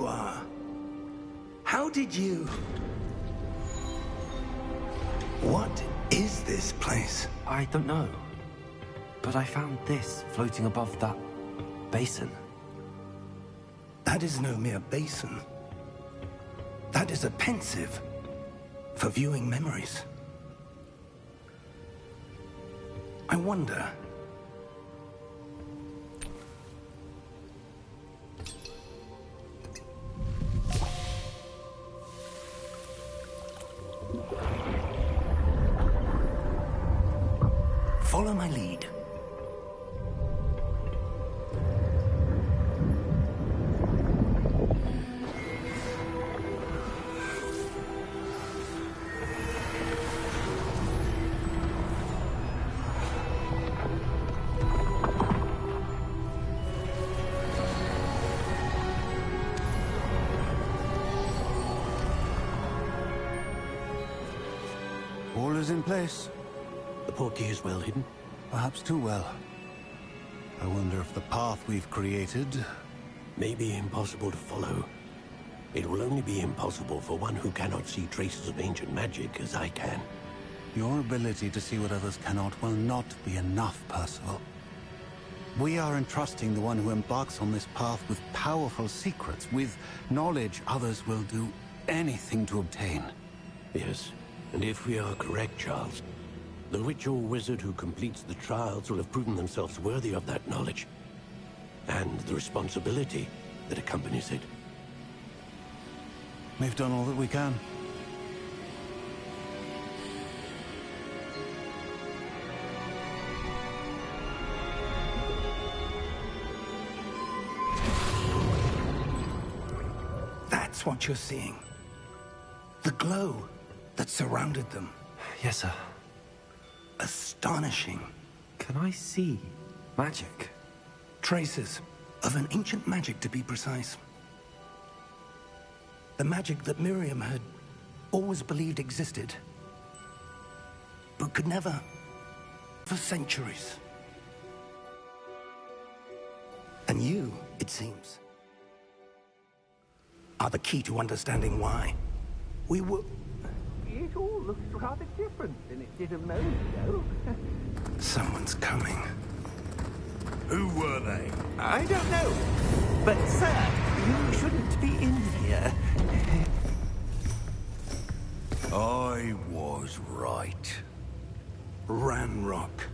you are. How did you... What is this place? I don't know. But I found this floating above that basin. That is no mere basin. That is a pensive for viewing memories. I wonder... Follow my lead. All is in place. The portkey is well hidden. Perhaps too well. I wonder if the path we've created... May be impossible to follow. It will only be impossible for one who cannot see traces of ancient magic as I can. Your ability to see what others cannot will not be enough, Percival. We are entrusting the one who embarks on this path with powerful secrets, with knowledge others will do anything to obtain. Yes, and if we are correct, Charles, the witch or wizard who completes the trials will have proven themselves worthy of that knowledge, and the responsibility that accompanies it. We've done all that we can. That's what you're seeing. The glow that surrounded them. Yes, sir. Astonishing. Can I see magic? Traces of an ancient magic, to be precise. The magic that Miriam had always believed existed, but could never, for centuries. And you, it seems, are the key to understanding why. We were... It all looks rather different than it did a moment ago. Someone's coming. Who were they? I don't know. But, sir, you shouldn't be in here. I was right. Ranrock.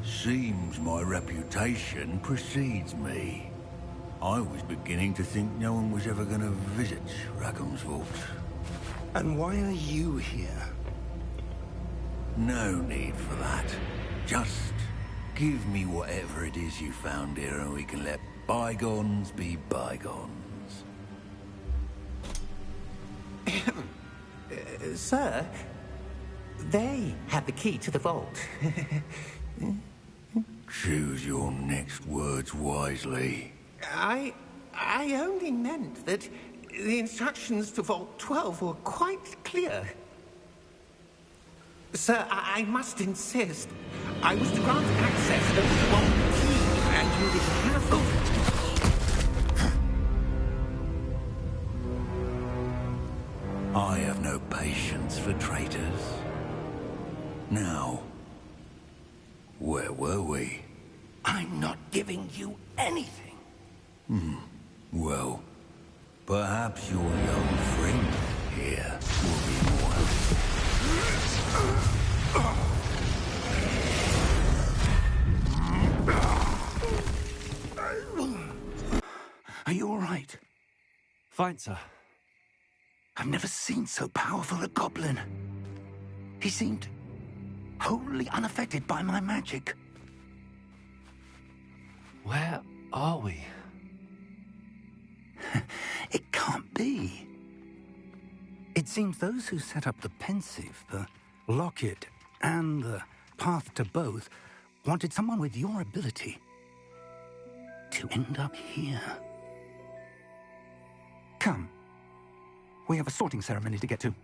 Seems my reputation precedes me. I was beginning to think no one was ever going to visit Rackham's vault. And why are you here? No need for that. Just give me whatever it is you found here and we can let bygones be bygones. Sir, they have the key to the vault. Choose your next words wisely. I only meant that the instructions to Vault 12 were quite clear. Sir, I must insist. I was to grant access to only one key, and you be careful. I have no patience for traitors. Now, where were we? I'm not giving you anything. Well, perhaps your young friend here will be more helpful. Are you all right? Fine, sir. I've never seen so powerful a goblin. He seemed wholly unaffected by my magic. Where are we? It can't be. It seems those who set up the pensive, the locket, and the path to both wanted someone with your ability to end up here. Come. We have a sorting ceremony to get to.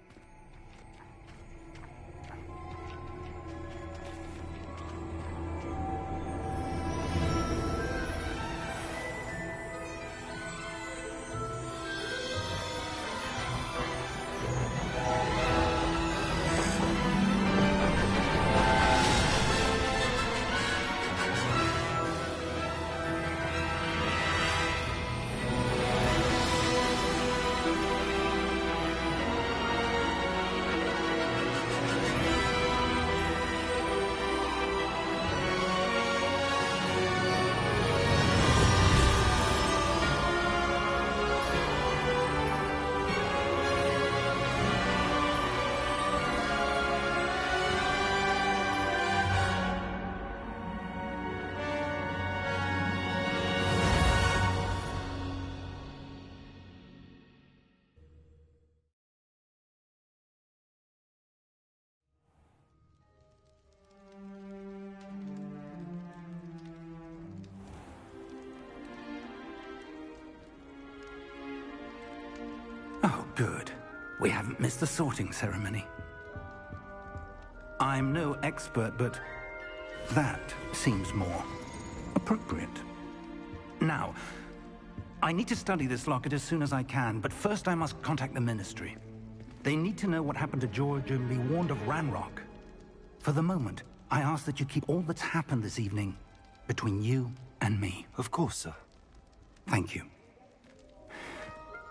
Good. We haven't missed the sorting ceremony. I'm no expert, but that seems more appropriate. Now, I need to study this locket as soon as I can, but first I must contact the Ministry. They need to know what happened to George and be warned of Ranrock. For the moment, I ask that you keep all that's happened this evening between you and me. Of course, sir. Thank you.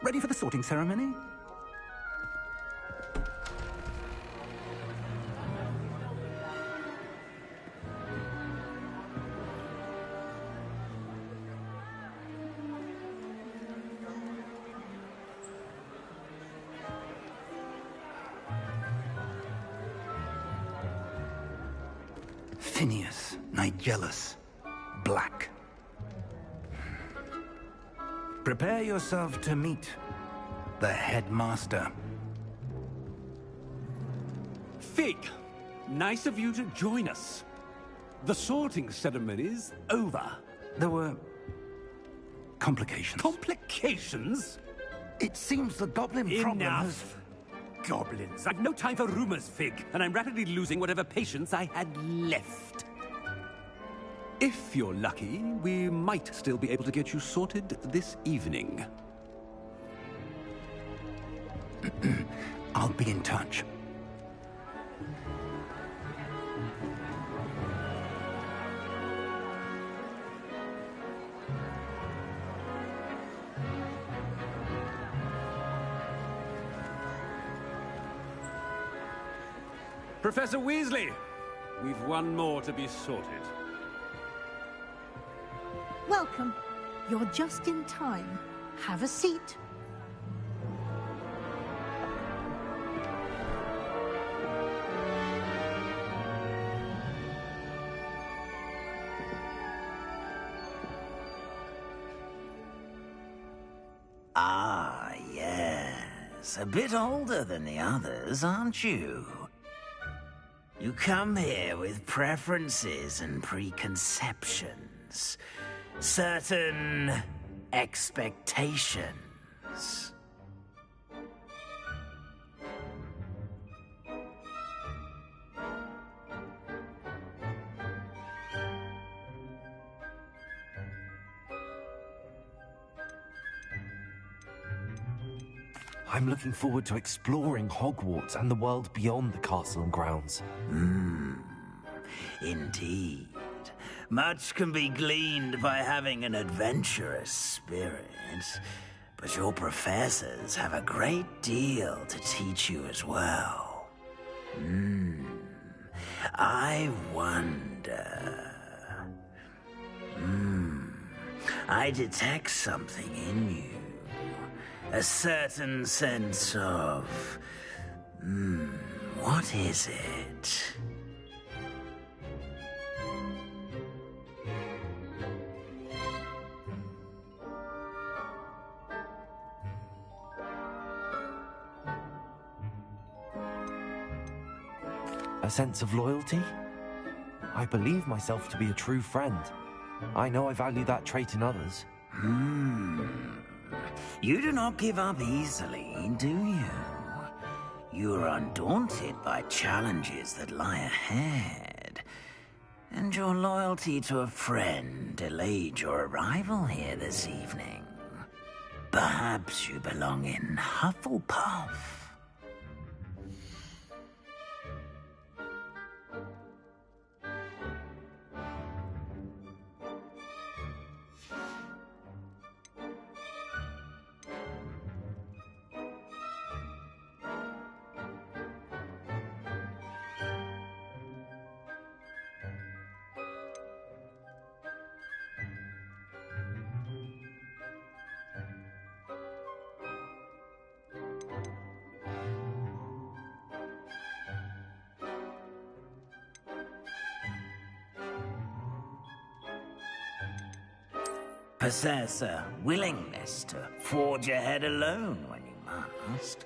Ready for the sorting ceremony? Phineas, Nigellus, Black. Prepare yourself to meet the headmaster. Fig, nice of you to join us. The sorting ceremony's over. There were complications. Complications? It seems the goblin problem has... Enough. Goblins. I've no time for rumors, Fig, and I'm rapidly losing whatever patience I had left. If you're lucky, we might still be able to get you sorted this evening. I'll be in touch. Professor Weasley, we've one more to be sorted. Welcome. You're just in time. Have a seat. Ah, yes. A bit older than the others, aren't you? You come here with preferences and preconceptions. Certain expectations. I'm looking forward to exploring Hogwarts and the world beyond the castle and grounds. Indeed. Much can be gleaned by having an adventurous spirit, but your professors have a great deal to teach you as well. I wonder... I detect something in you. A certain sense of... what is it? A sense of loyalty? I believe myself to be a true friend. I know I value that trait in others. You do not give up easily, do you? You are undaunted by challenges that lie ahead. And your loyalty to a friend delayed your arrival here this evening. Perhaps you belong in Hufflepuff. Possess a willingness to forge ahead alone when you must.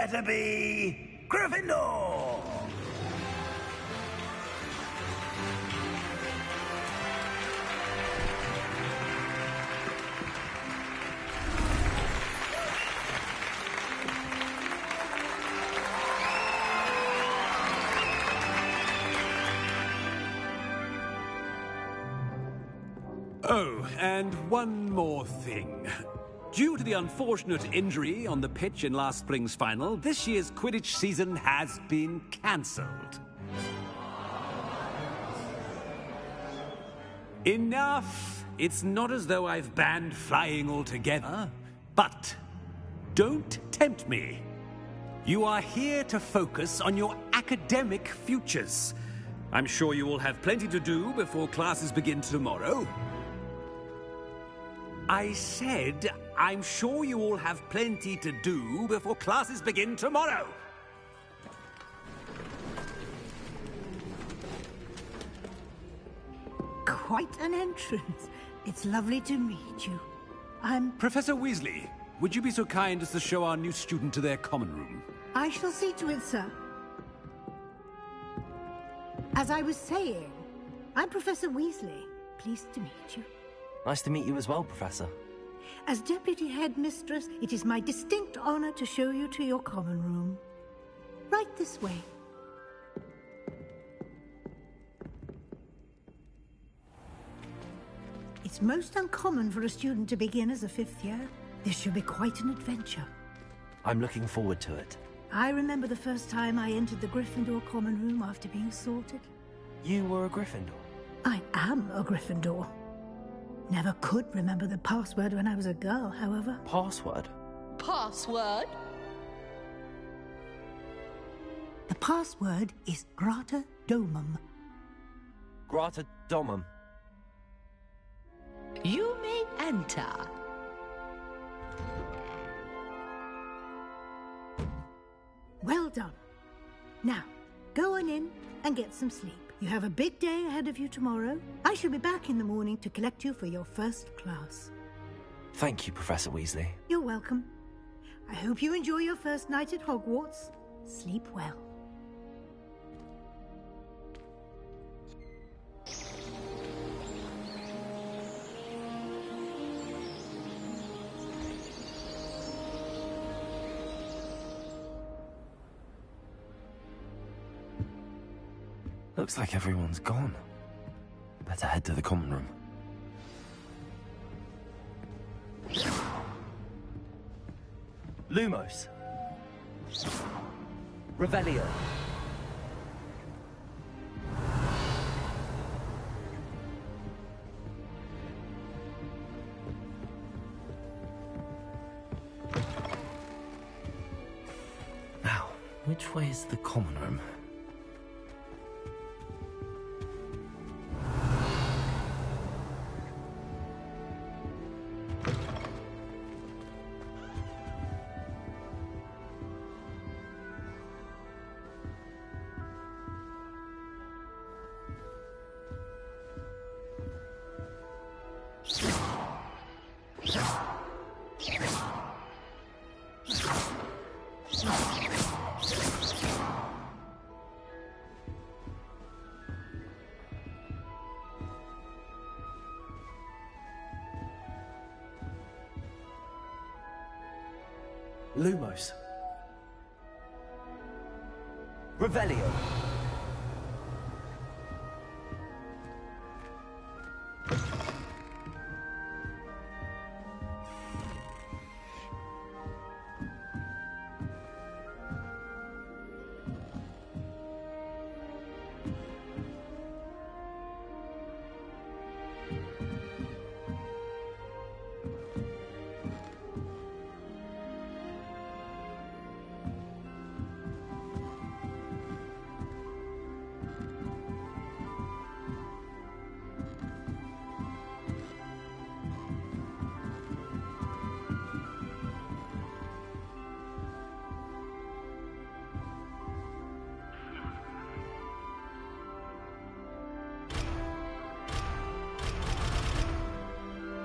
better be Gryffindor! Oh, and one more thing. Due to the unfortunate injury on the pitch in last spring's final, this year's Quidditch season has been cancelled. Enough! It's not as though I've banned flying altogether, but don't tempt me. You are here to focus on your academic futures. I'm sure you will have plenty to do before classes begin tomorrow. I said, I'm sure you all have plenty to do before classes begin tomorrow. Quite an entrance. It's lovely to meet you. I'm... Professor Weasley, would you be so kind as to show our new student to their common room? I shall see to it, sir. As I was saying, I'm Professor Weasley. Pleased to meet you. Nice to meet you as well, Professor. As Deputy Headmistress, it is my distinct honor to show you to your common room. Right this way. It's most uncommon for a student to begin as a fifth year. This should be quite an adventure. I'm looking forward to it. I remember the first time I entered the Gryffindor common room after being sorted. You were a Gryffindor? I am a Gryffindor. Never could remember the password when I was a girl, however. Password? Password? The password is Grata Domum. Grata Domum. You may enter. Well done. Now, go on in and get some sleep. You have a big day ahead of you tomorrow. I shall be back in the morning to collect you for your first class. Thank you, Professor Weasley. You're welcome. I hope you enjoy your first night at Hogwarts. Sleep well. Looks like everyone's gone. Better head to the common room. Lumos. Revelio. Now, which way is the common room? Lumos. Revelio.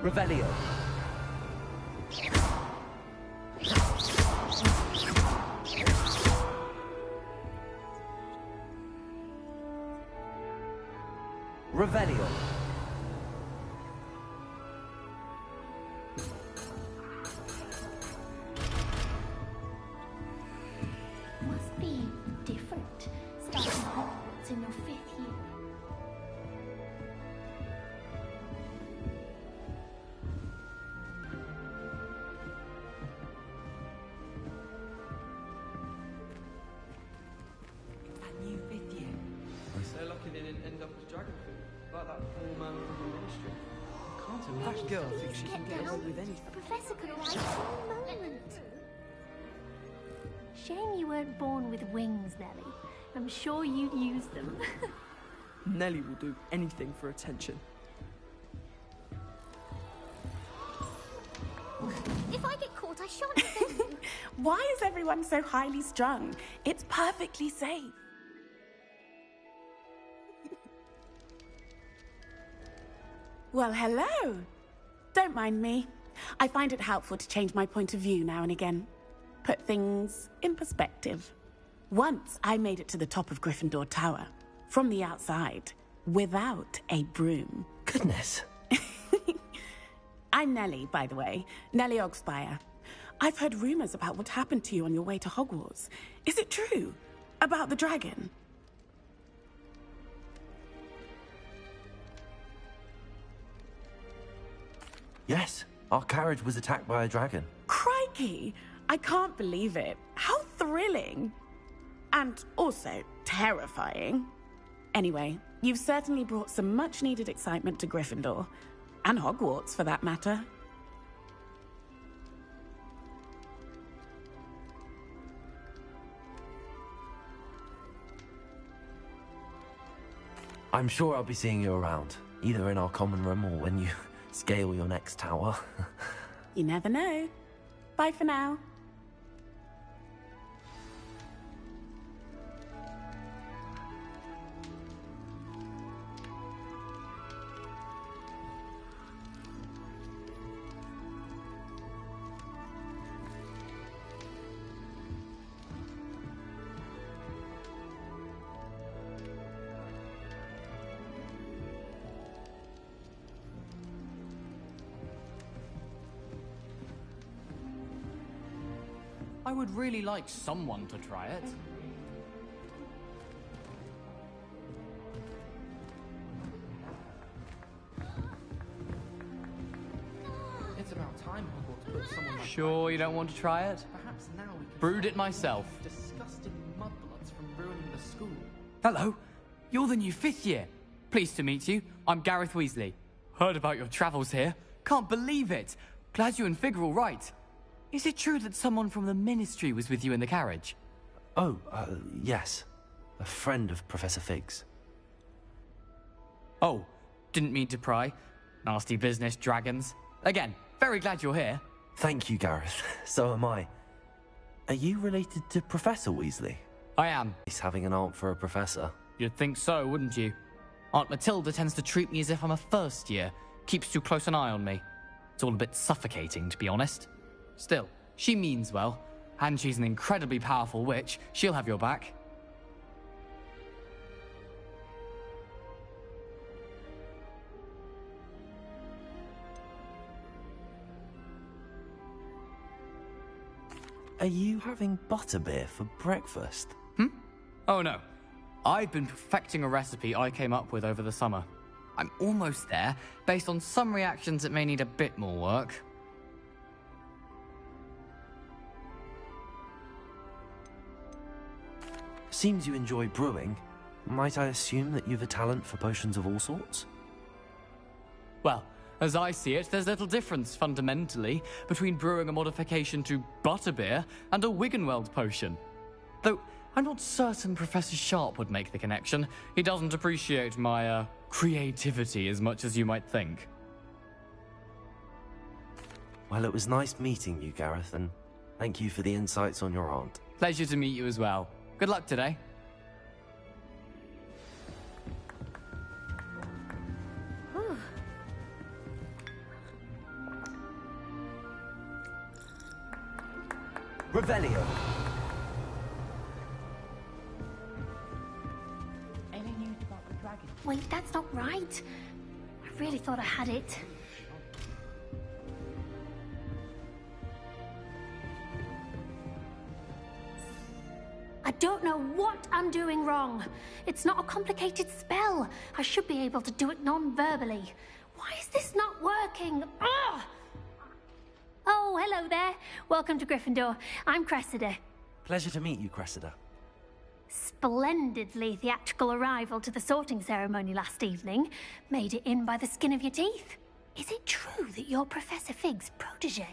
Revelio. Revelio. Must be different, starting Hogwarts in your 5th year. That new 5th year. So lucky they didn't end up as dragon food, like that poor man from the ministry. I can't imagine. That girl thinks she can get away with anything. Professor could arrive any moment. Shame you weren't born with wings, Nellie. I'm sure you'd use them. Nellie will do anything for attention. If I get caught, I shan't offend you. Why is everyone so highly strung? It's perfectly safe. Well, hello. Don't mind me. I find it helpful to change my point of view now and again. Put things in perspective. Once I made it to the top of Gryffindor Tower, from the outside, without a broom. Goodness. I'm Nellie, by the way. Nellie Ogspire. I've heard rumors about what happened to you on your way to Hogwarts. Is it true? About the dragon? Yes, our carriage was attacked by a dragon. Crikey! I can't believe it. How thrilling! And also terrifying. Anyway, you've certainly brought some much-needed excitement to Gryffindor. And Hogwarts, for that matter. I'm sure I'll be seeing you around, either in our common room or when you scale your next tower. You never know. Bye for now. I would really like someone to try it. It's about time Hogwarts put someone like Sure you don't want to try it? Perhaps now we can Brewed it myself. disgusting mudbloods from ruining the school. Hello, you're the new 5th year. Pleased to meet you. I'm Gareth Weasley. Heard about your travels here. Can't believe it. Glad you and Fig are all right. Is it true that someone from the Ministry was with you in the carriage? Oh, yes. A friend of Professor Fig's. Oh, didn't mean to pry. Nasty business, dragons. Again, very glad you're here. Thank you, Gareth. So am I. Are you related to Professor Weasley? I am. He's having an aunt for a professor. You'd think so, wouldn't you? Aunt Matilda tends to treat me as if I'm a first year. Keeps too close an eye on me. It's all a bit suffocating, to be honest. Still, she means well, and she's an incredibly powerful witch. She'll have your back. Are you having butterbeer for breakfast? Oh no. I've been perfecting a recipe I came up with over the summer. I'm almost there, based on some reactions that may need a bit more work. Seems you enjoy brewing. Might I assume that you've a talent for potions of all sorts? Well, as I see it, there's little difference, fundamentally, between brewing a modification to butterbeer and a Wiggenweld potion. Though, I'm not certain Professor Sharp would make the connection. He doesn't appreciate my, creativity as much as you might think. Well, it was nice meeting you, Gareth, and thank you for the insights on your aunt. Pleasure to meet you as well. Good luck today. Revelio. Any news about the dragon? Wait, that's not right. I really thought I had it. I don't know what I'm doing wrong. It's not a complicated spell. I should be able to do it non-verbally. Why is this not working? Ugh! Oh, hello there. Welcome to Gryffindor. I'm Cressida. Pleasure to meet you, Cressida. Splendidly theatrical arrival to the sorting ceremony last evening. Made it in by the skin of your teeth. Is it true that you're Professor Fig's protege?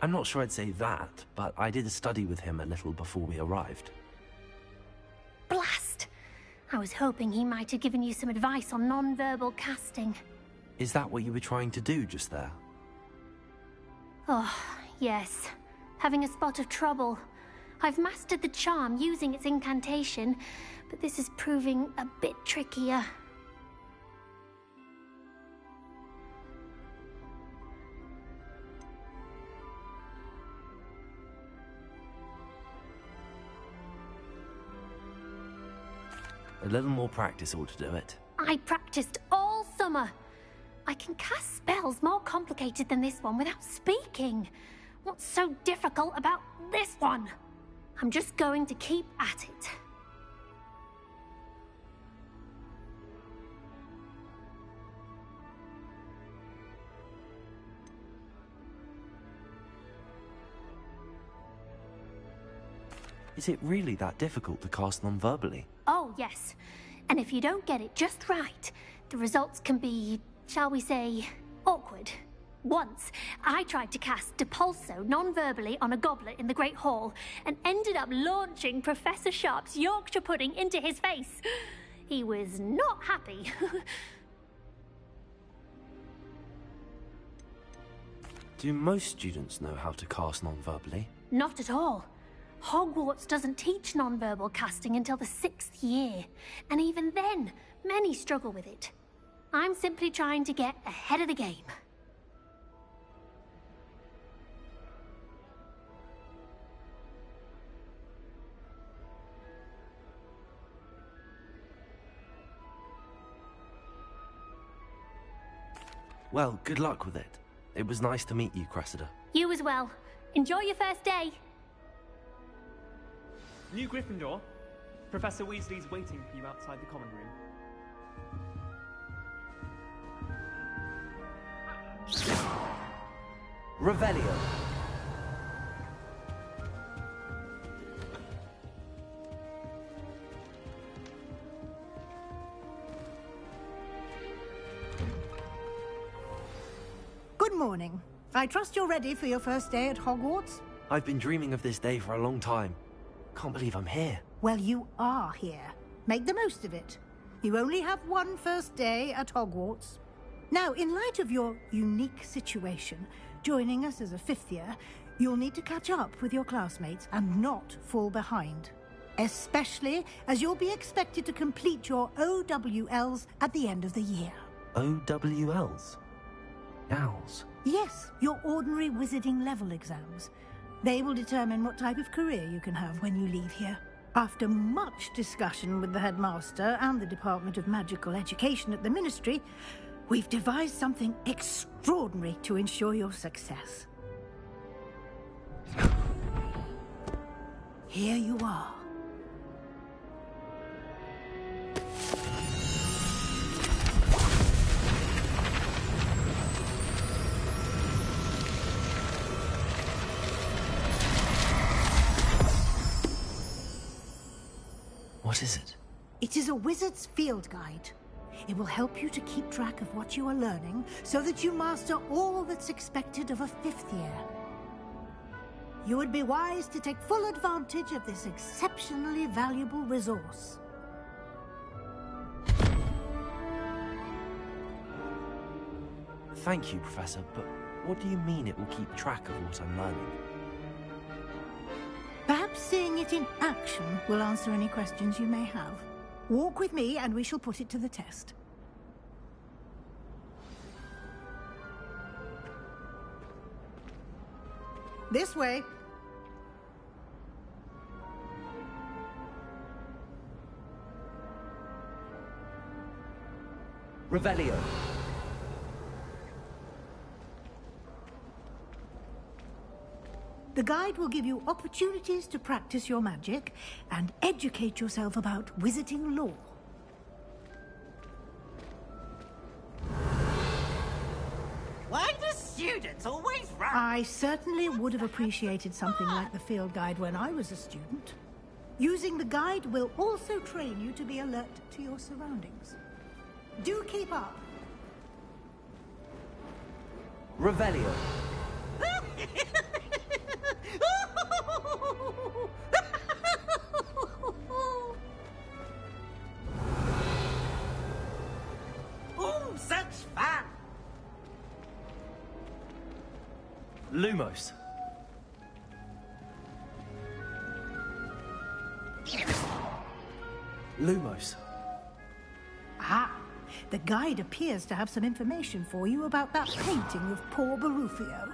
I'm not sure I'd say that, but I did study with him a little before we arrived. Blast! I was hoping he might have given you some advice on non-verbal casting. Is that what you were trying to do just there? Oh, yes. Having a spot of trouble. I've mastered the charm using its incantation, but this is proving a bit trickier. A little more practice ought to do it. I practiced all summer. I can cast spells more complicated than this one without speaking. What's so difficult about this one? I'm just going to keep at it. Is it really that difficult to cast non-verbally? Oh, yes. And if you don't get it just right, the results can be, shall we say, awkward. Once, I tried to cast Depulso non-verbally on a goblet in the Great Hall and ended up launching Professor Sharp's Yorkshire pudding into his face. He was not happy. Do most students know how to cast non-verbally? Not at all. Hogwarts doesn't teach non-verbal casting until the 6th year, and even then, many struggle with it. I'm simply trying to get ahead of the game. Well, good luck with it. It was nice to meet you, Cressida. You as well. Enjoy your first day. New Gryffindor, Professor Weasley's waiting for you outside the common room. Revelio. Good morning. I trust you're ready for your first day at Hogwarts? I've been dreaming of this day for a long time. Can't believe I'm here. Well, you are here. Make the most of it. You only have one first day at Hogwarts. Now, in light of your unique situation, joining us as a 5th year, you'll need to catch up with your classmates and not fall behind. Especially as you'll be expected to complete your OWLs at the end of the year. OWLs? Owls? Yes, your ordinary wizarding level exams. They will determine what type of career you can have when you leave here. After much discussion with the headmaster and the Department of Magical Education at the Ministry, we've devised something extraordinary to ensure your success. Here you are. What is it? It is a wizard's field guide. It will help you to keep track of what you are learning so that you master all that's expected of a 5th year. You would be wise to take full advantage of this exceptionally valuable resource. Thank you, Professor, but what do you mean it will keep track of what I'm learning? Seeing it in action will answer any questions you may have. Walk with me and we shall put it to the test. This way. Revelio. The guide will give you opportunities to practice your magic and educate yourself about wizarding lore. Why do students always run? I certainly would have appreciated something like the field guide when I was a student. Using the guide will also train you to be alert to your surroundings. Do keep up. Revelio. Oh, such fun! Lumos. Lumos. Ah, the guide appears to have some information for you about that painting of poor Barufio.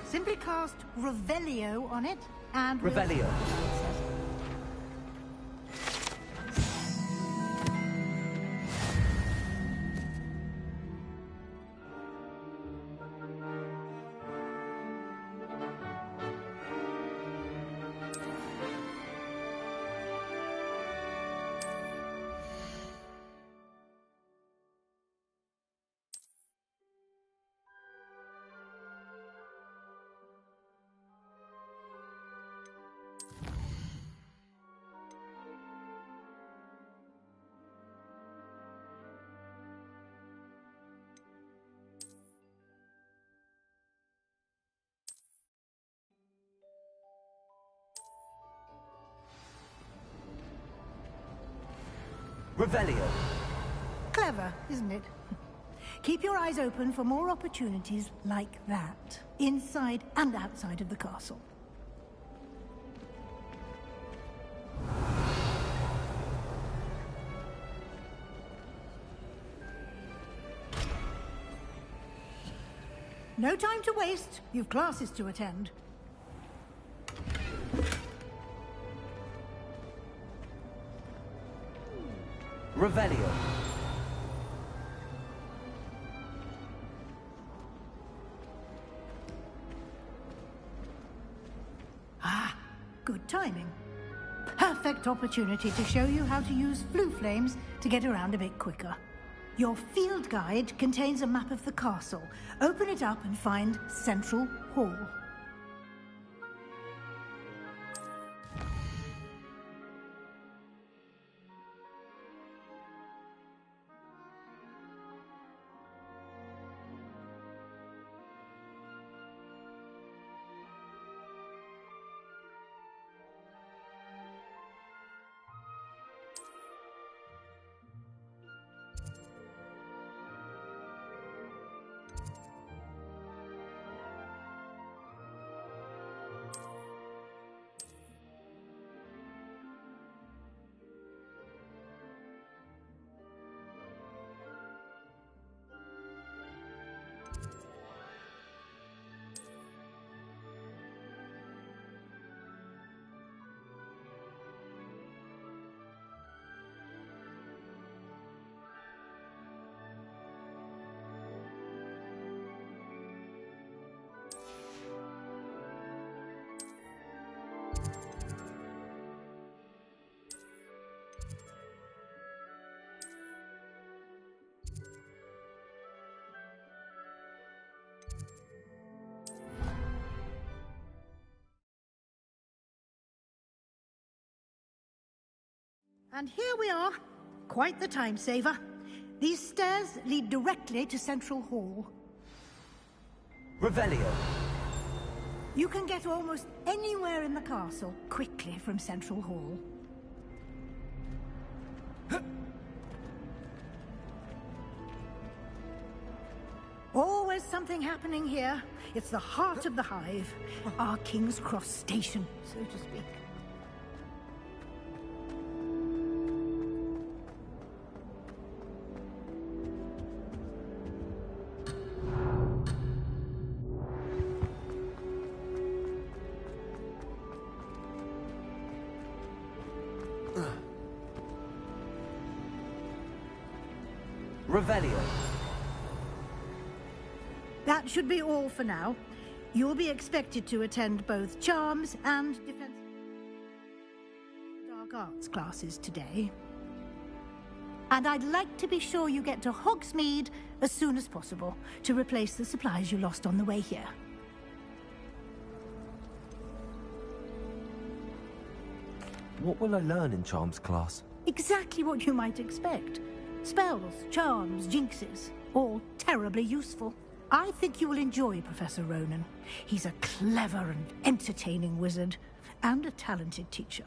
Simply cast Revelio on it, and Revelio. Revelio. Clever, isn't it? Keep your eyes open for more opportunities like that, inside and outside of the castle. No time to waste. You've classes to attend. Revelio. Ah, good timing. Perfect opportunity to show you how to use flue flames to get around a bit quicker. Your field guide contains a map of the castle. Open it up and find Central Hall. And here we are. Quite the time saver. These stairs lead directly to Central Hall. Revelio. You can get almost anywhere in the castle quickly from Central Hall. always something happening here. It's the heart of the hive. Our King's Cross station, so to speak. Revelio. That should be all for now. You'll be expected to attend both Charms and Defense Dark Arts classes today. And I'd like to be sure you get to Hogsmeade as soon as possible to replace the supplies you lost on the way here. What will I learn in Charms class? Exactly what you might expect. Spells, charms, jinxes, all terribly useful. I think you will enjoy Professor Ronan. He's a clever and entertaining wizard, and a talented teacher.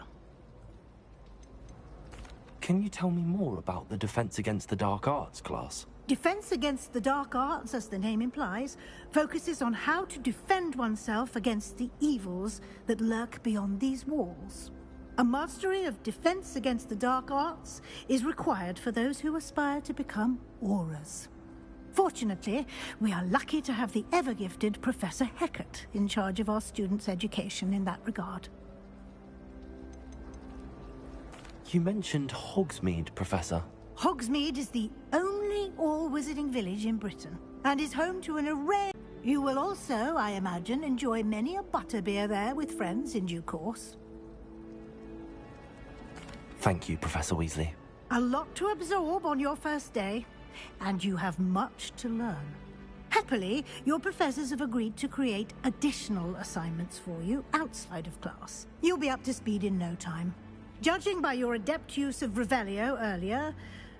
Can you tell me more about the Defense Against the Dark Arts class? Defense Against the Dark Arts, as the name implies, focuses on how to defend oneself against the evils that lurk beyond these walls. A mastery of Defense Against the Dark Arts is required for those who aspire to become Auras. Fortunately, we are lucky to have the ever-gifted Professor Hecat in charge of our students' education in that regard. You mentioned Hogsmeade, Professor. Hogsmeade is the only all-wizarding village in Britain, and is home to an array... You will also, I imagine, enjoy many a butterbeer there with friends in due course. Thank you, Professor Weasley. A lot to absorb on your first day, and you have much to learn. Happily, your professors have agreed to create additional assignments for you outside of class. You'll be up to speed in no time. Judging by your adept use of Revelio earlier,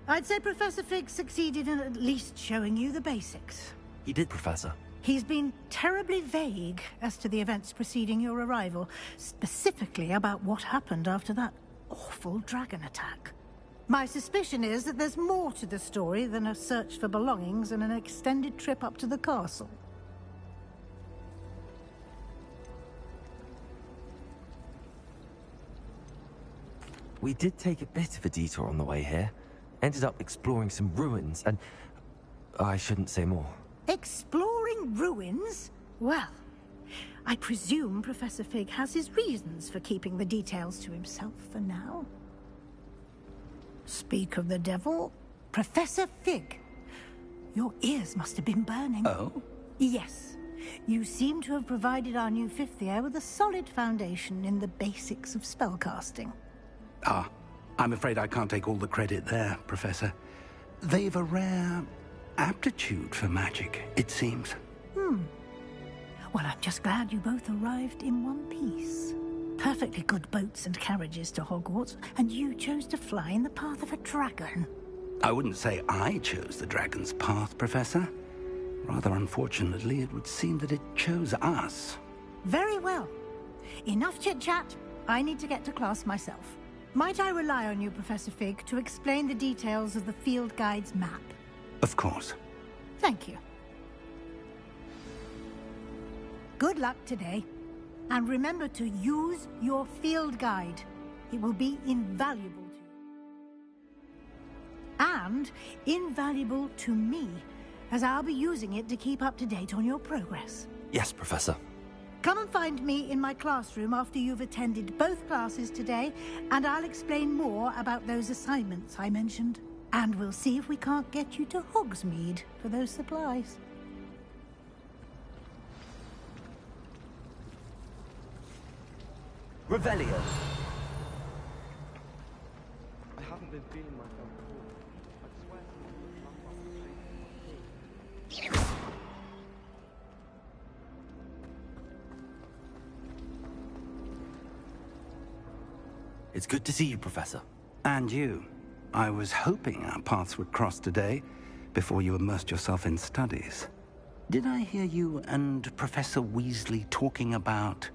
I'd say Professor Fig succeeded in at least showing you the basics. He did, Professor. He's been terribly vague as to the events preceding your arrival, specifically about what happened after that awful dragon attack. My suspicion is that there's more to the story than a search for belongings and an extended trip up to the castle. We did take a bit of a detour on the way here. Ended up exploring some ruins and... I shouldn't say more. Exploring ruins? Well, I presume Professor Fig has his reasons for keeping the details to himself for now. Speak of the devil, Professor Fig. Your ears must have been burning. Oh? Yes. You seem to have provided our new fifth year with a solid foundation in the basics of spellcasting. Ah, I'm afraid I can't take all the credit there, Professor. They've a rare aptitude for magic, it seems. Well, I'm just glad you both arrived in one piece. Perfectly good boats and carriages to Hogwarts, and you chose to fly in the path of a dragon. I wouldn't say I chose the dragon's path, Professor. Rather unfortunately, it would seem that it chose us. Very well. Enough chit-chat. I need to get to class myself. Might I rely on you, Professor Fig, to explain the details of the field guide's map? Of course. Thank you. Good luck today. And remember to use your field guide. It will be invaluable to you. And invaluable to me, as I'll be using it to keep up to date on your progress. Yes, Professor. Come and find me in my classroom after you've attended both classes today, and I'll explain more about those assignments I mentioned. And we'll see if we can't get you to Hogsmeade for those supplies. Revelio. I haven't been feeling myself before. I swear to you. It's good to see you, Professor. And you. I was hoping our paths would cross today, before you immersed yourself in studies. Did I hear you and Professor Weasley talking about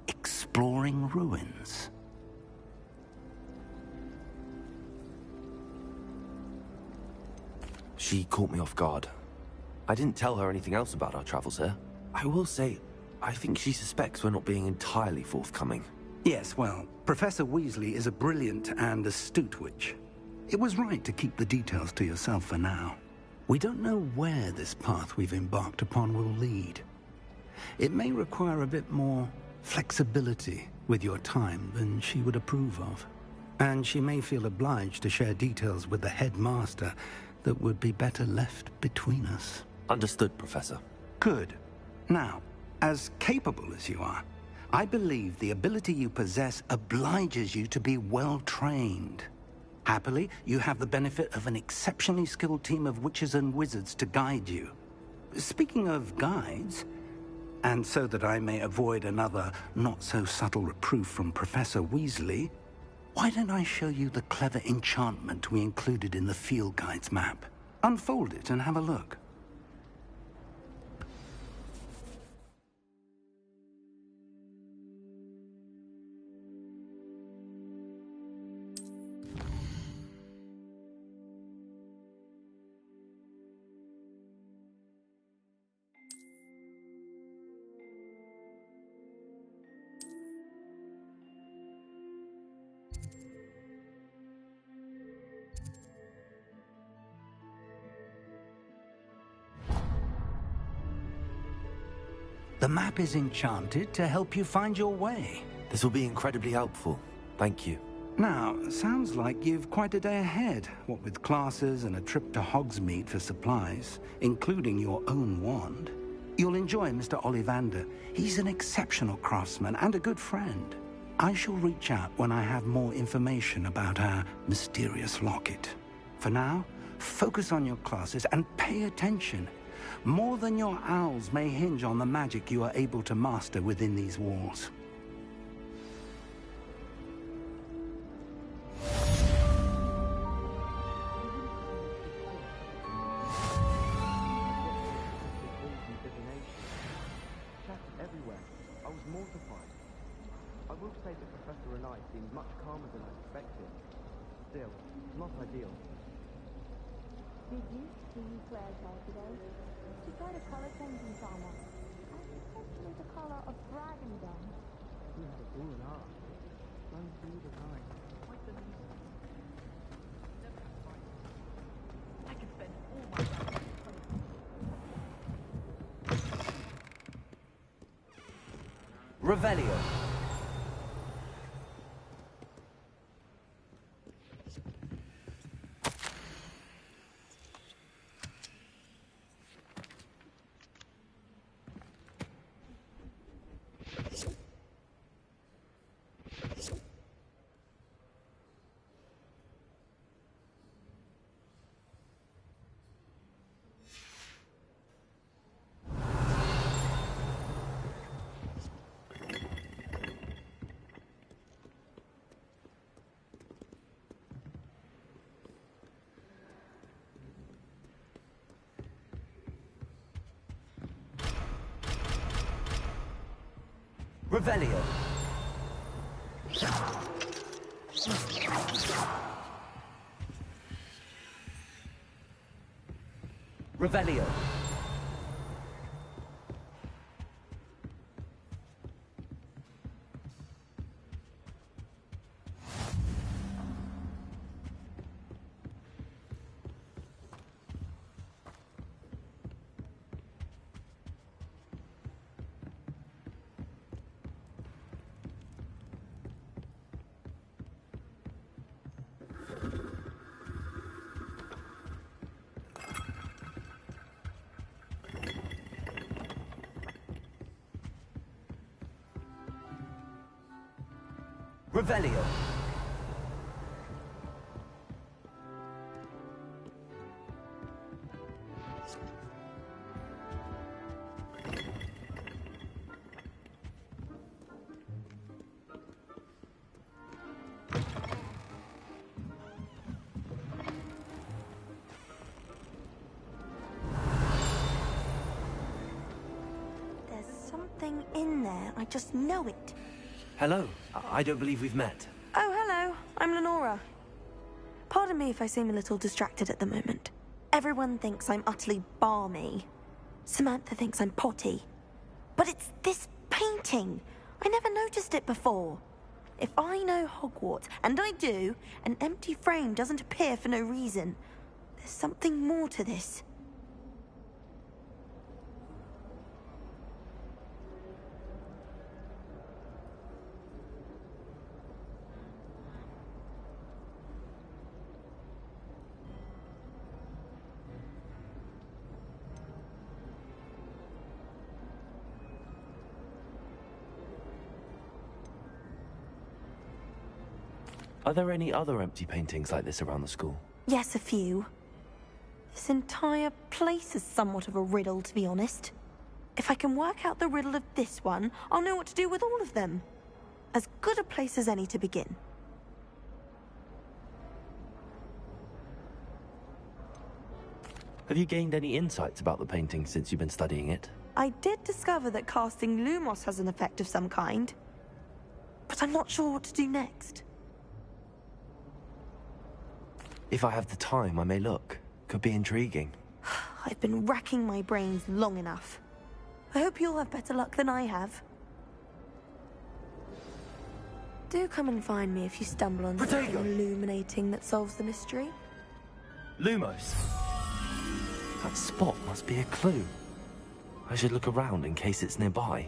exploring ruins? She caught me off guard. I didn't tell her anything else about our travels here. I will say, I think she suspects we're not being entirely forthcoming. Yes, well, Professor Weasley is a brilliant and astute witch. It was right to keep the details to yourself for now. We don't know where this path we've embarked upon will lead. It may require a bit more flexibility with your time than she would approve of. And she may feel obliged to share details with the headmaster that would be better left between us. Understood, Professor. Good. Now, as capable as you are, I believe the ability you possess obliges you to be well trained. Happily, you have the benefit of an exceptionally skilled team of witches and wizards to guide you. Speaking of guides, and so that I may avoid another not-so-subtle reproof from Professor Weasley, why don't I show you the clever enchantment we included in the field guide's map? Unfold it and have a look. The map is enchanted to help you find your way. This will be incredibly helpful. Thank you. Now, sounds like you've quite a day ahead, what with classes and a trip to Hogsmeade for supplies, including your own wand. You'll enjoy Mr. Ollivander. He's an exceptional craftsman and a good friend. I shall reach out when I have more information about our mysterious locket. For now, focus on your classes and pay attention. More than your owls may hinge on the magic you are able to master within these walls. Everywhere. I was mortified. I will say that Professor and I seemed much calmer than I expected. Still, not ideal. Did you see Claire's hair today? She got a color changing trauma. And especially the color of dragon dung. You had a bull and arm. So through the night. Quite the reason. I could spend all my life. Revelio. Revelio. Revelio. Revelio. There's something in there. I just know it. Hello. I don't believe we've met. Oh, hello. I'm Lenora. Pardon me if I seem a little distracted at the moment. Everyone thinks I'm utterly balmy. Samantha thinks I'm potty. But it's this painting. I never noticed it before. If I know Hogwarts, and I do, an empty frame doesn't appear for no reason. There's something more to this. Are there any other empty paintings like this around the school? Yes, a few. This entire place is somewhat of a riddle, to be honest. If I can work out the riddle of this one, I'll know what to do with all of them. As good a place as any to begin. Have you gained any insights about the painting since you've been studying it? I did discover that casting Lumos has an effect of some kind. But I'm not sure what to do next. If I have the time, I may look. Could be intriguing. I've been racking my brains long enough. I hope you'll have better luck than I have. Do come and find me if you stumble on something illuminating that solves the mystery. Lumos! That spot must be a clue. I should look around in case it's nearby.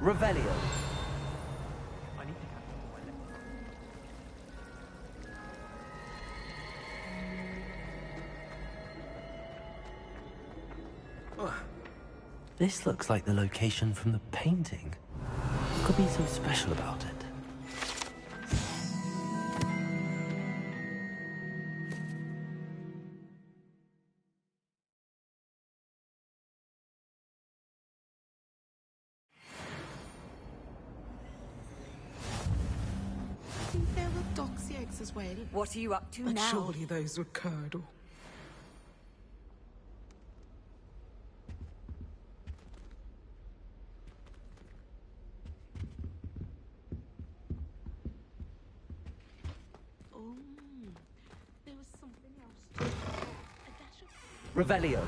Revelio. This looks like the location from the painting. What could be so special about it? I think there were doxy eggs as well. What are you up to But now? surely those were curdle. Oh, there was something else. A dash of... Revelio.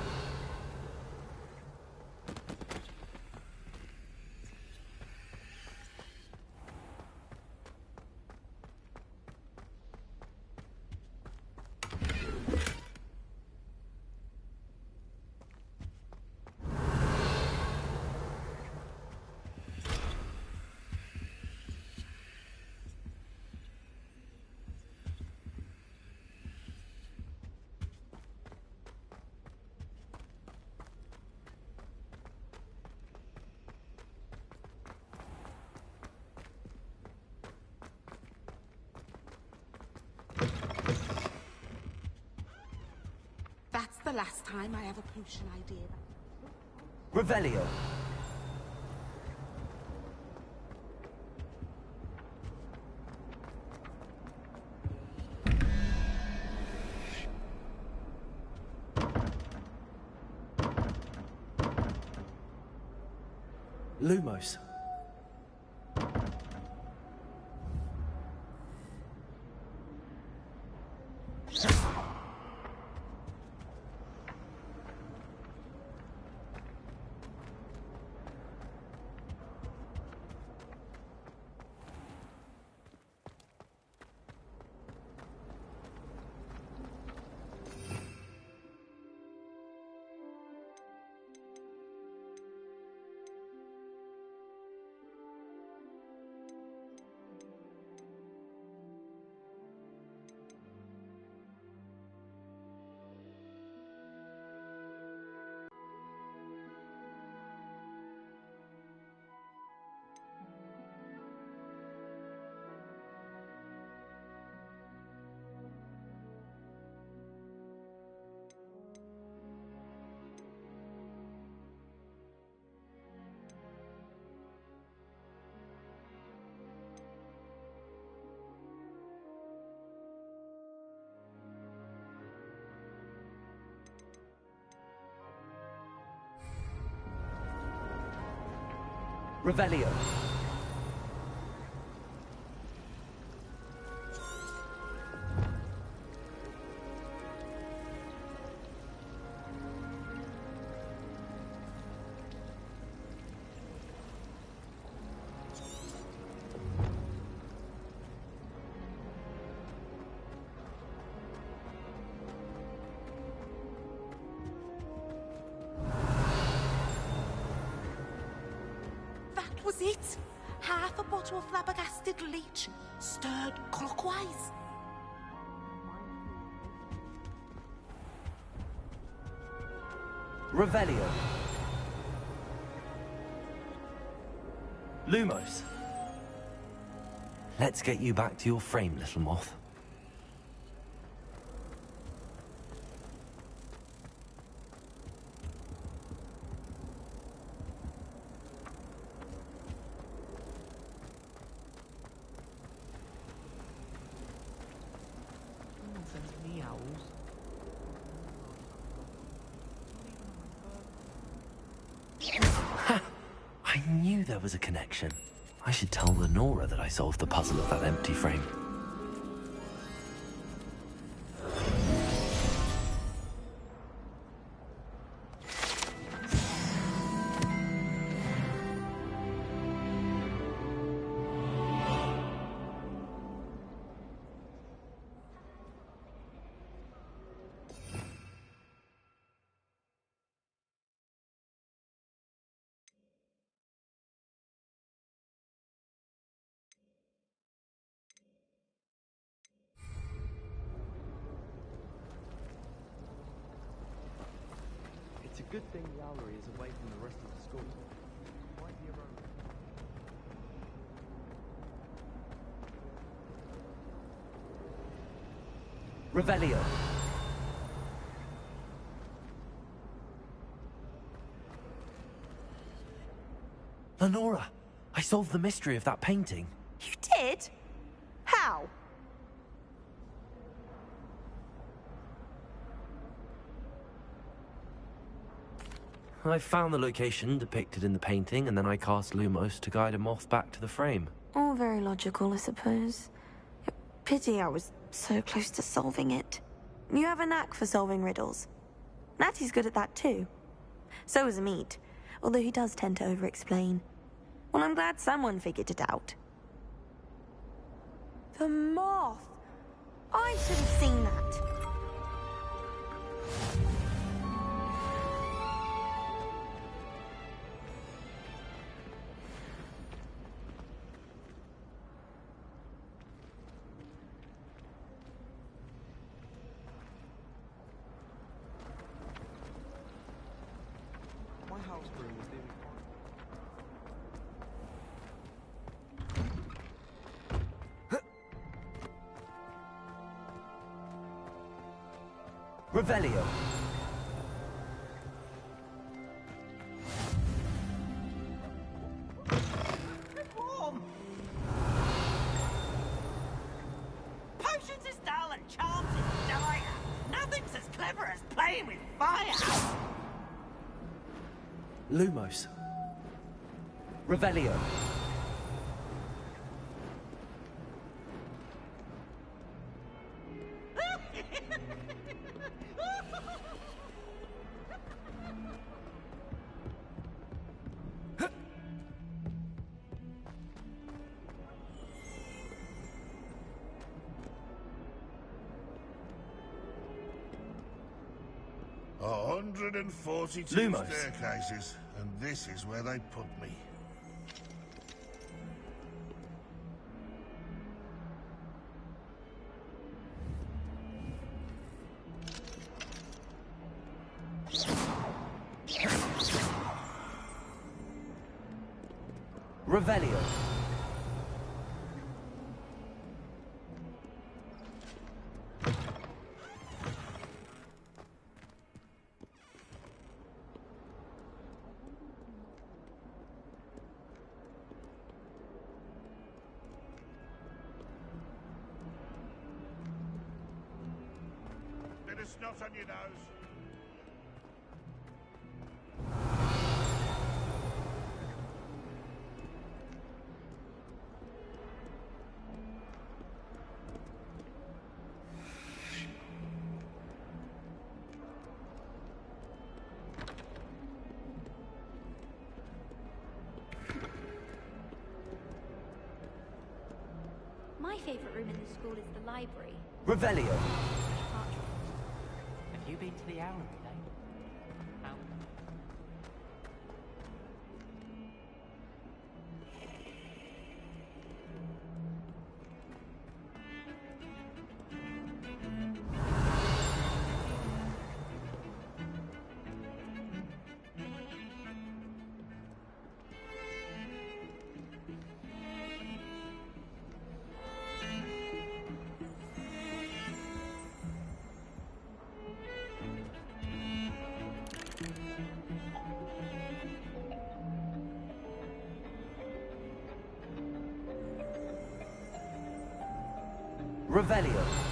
That's the last time I have a potion idea. Revelio. Lumos. Revelio. was it. Half a bottle of flabbergasted leech, stirred clockwise. Revelio. Lumos. Let's get you back to your frame, little moth. I knew there was a connection. I should tell Lenora that I solved the puzzle of that empty frame. It's a good thing the owlery is away from the rest of the school. Might be around. Revelio. Lenora, I solved the mystery of that painting. You did? How? I found the location depicted in the painting, and then I cast Lumos to guide a moth back to the frame. All very logical, I suppose. Pity I was so close to solving it. You have a knack for solving riddles. Natty's good at that too. So is Amit, although he does tend to over-explain. Well, I'm glad someone figured it out. The moth! I should have seen that. My house broom is doing Revelio. Potions is dull and charms is dire. Nothing's as clever as playing with fire. Lumos. Revelio. A 142 Lumos. staircases, and this is where they put me. Revelio. Bit of snot on your nose. My favourite room in the school is the library. Revelio. Have you been to the owlery, Dave? Revelio.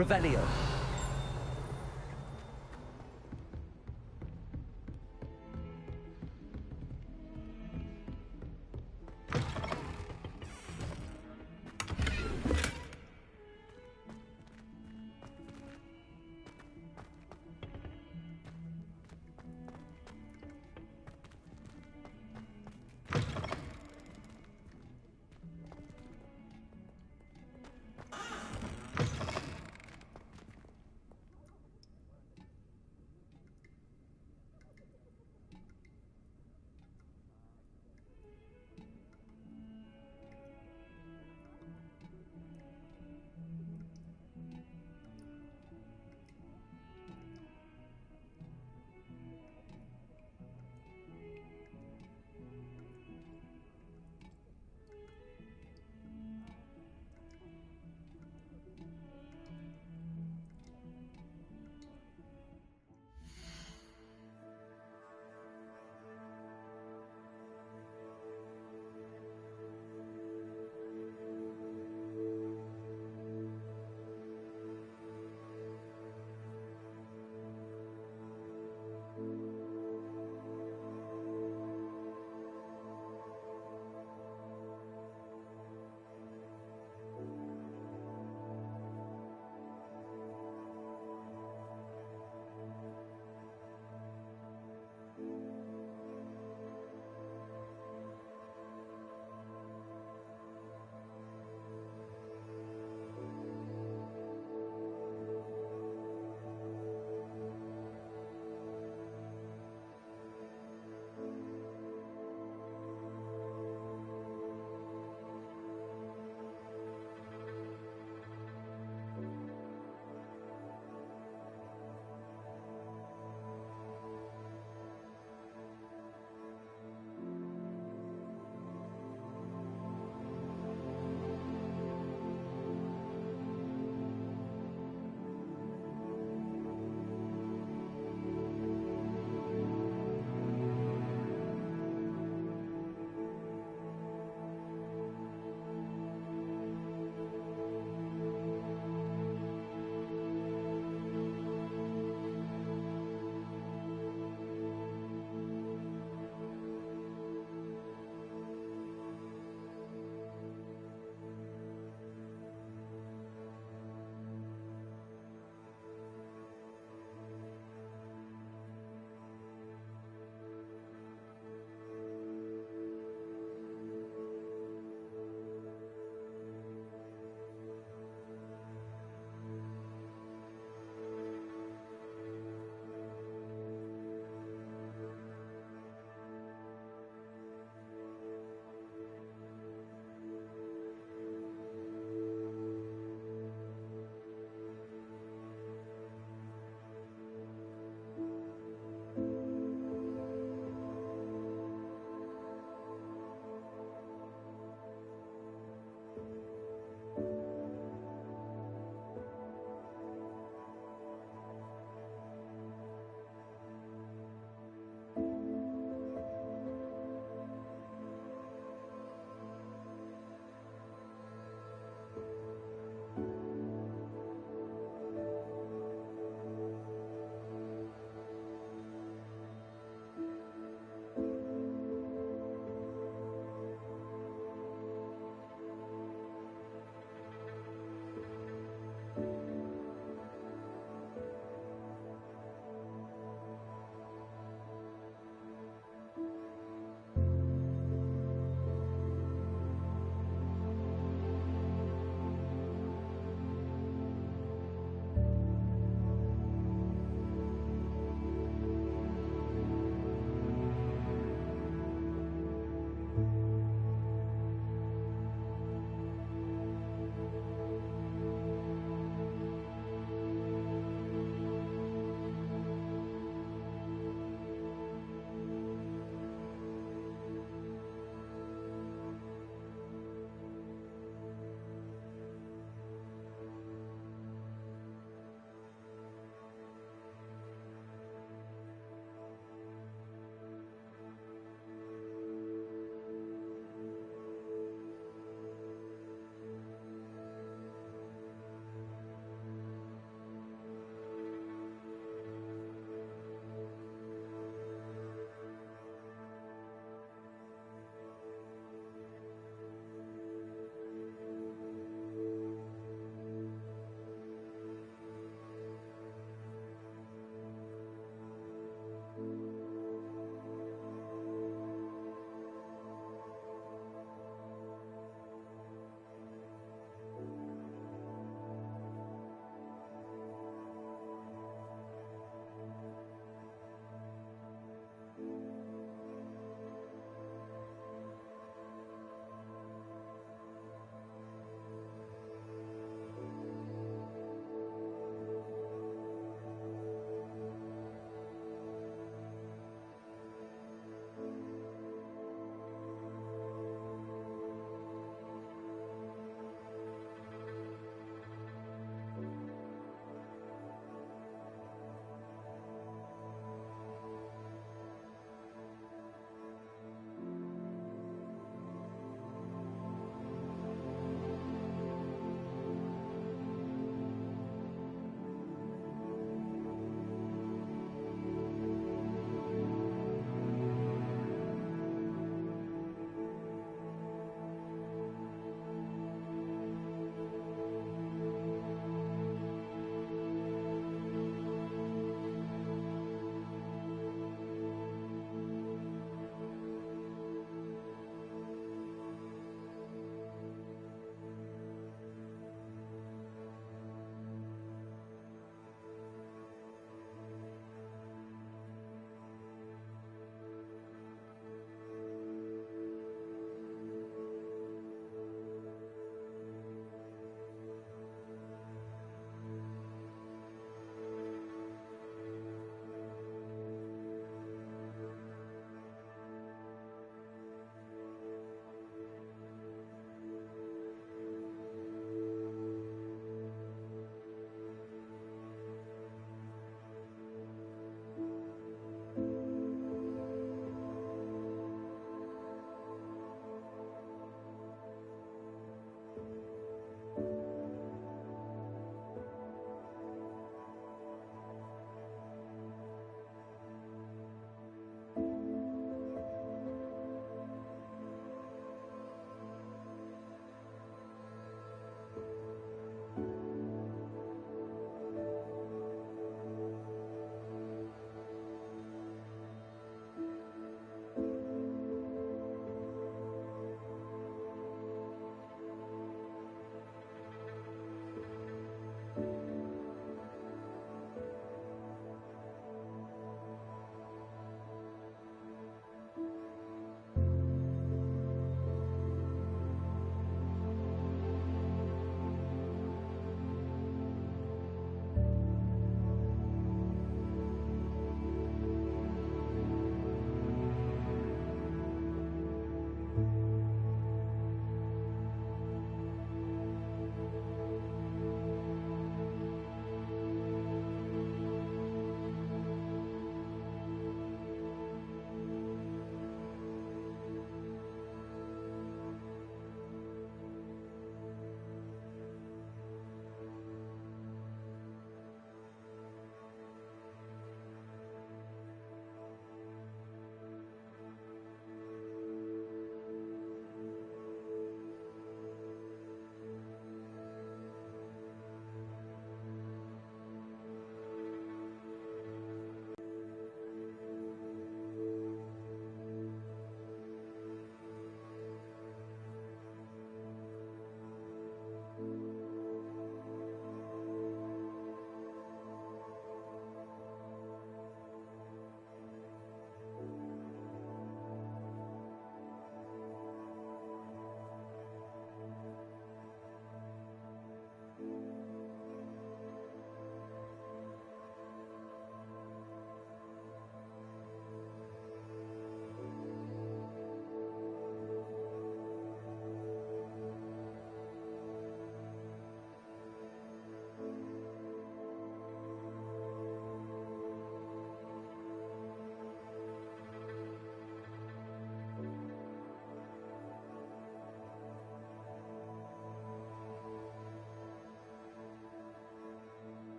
Revelio.